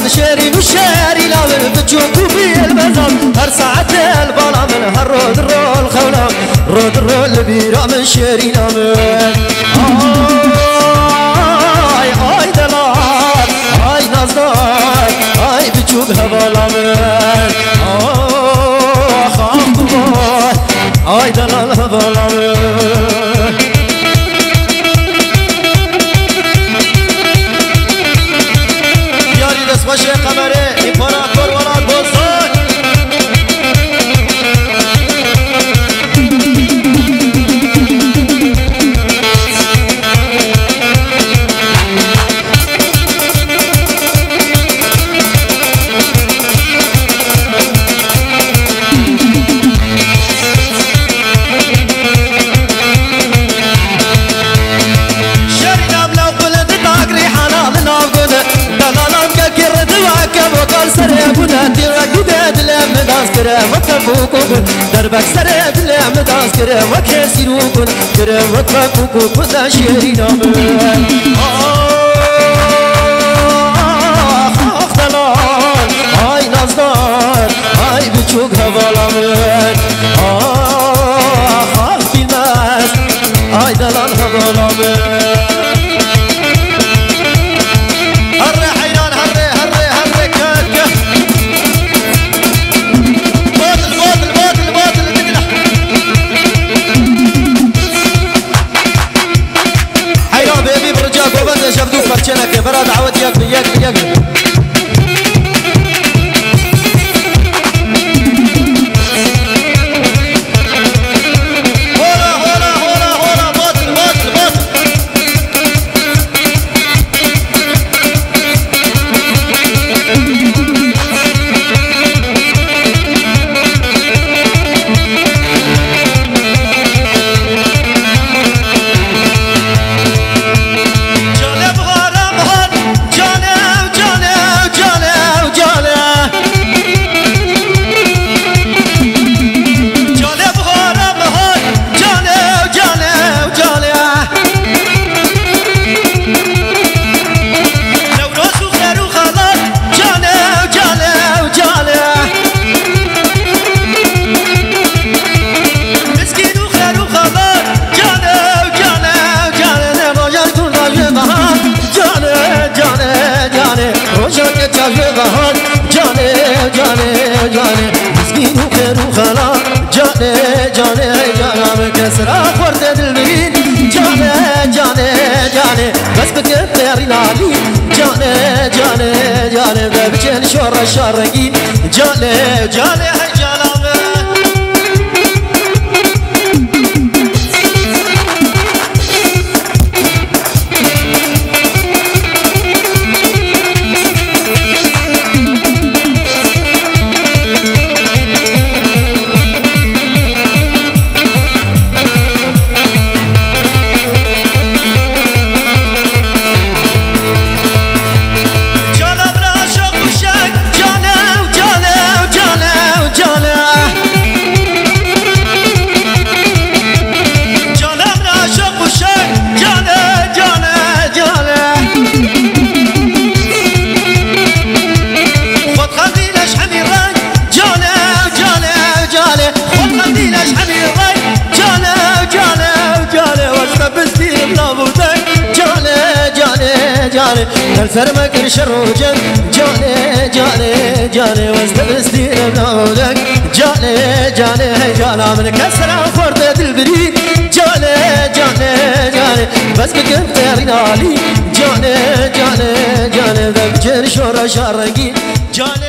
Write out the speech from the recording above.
شيري والشاري لا بتشوفوا في المزام هر ساعة البلا من هالرود الرول خولام رود الرول بيرا من شيري نامن آي دلال آي نازدار آي بتشوفها بلا من خاطبار آي دلال بلا من باشه قمره امپراتور ولاد بولسان دربك سرد لعم داس كرم وكسيروكن كرم وكفوكو كنا شيرينا من آخ دلال آي نازدار آي بچوك هوالا من آخ فيلمس آي دلال هوالا من شفتوا فرشنا كبرى دعوة ياك جاني مسكين وخير وخلا جاني من كسرة ورد دلبين جاني بس بكبر نالي جاني ببجن شور الشرقي جاني الفرمك الشروجك جاني واستبستي بنودك جاني من كسرة فردة البريد جاني بس بكفتر نالي جاني بجر شورة شارقي جاني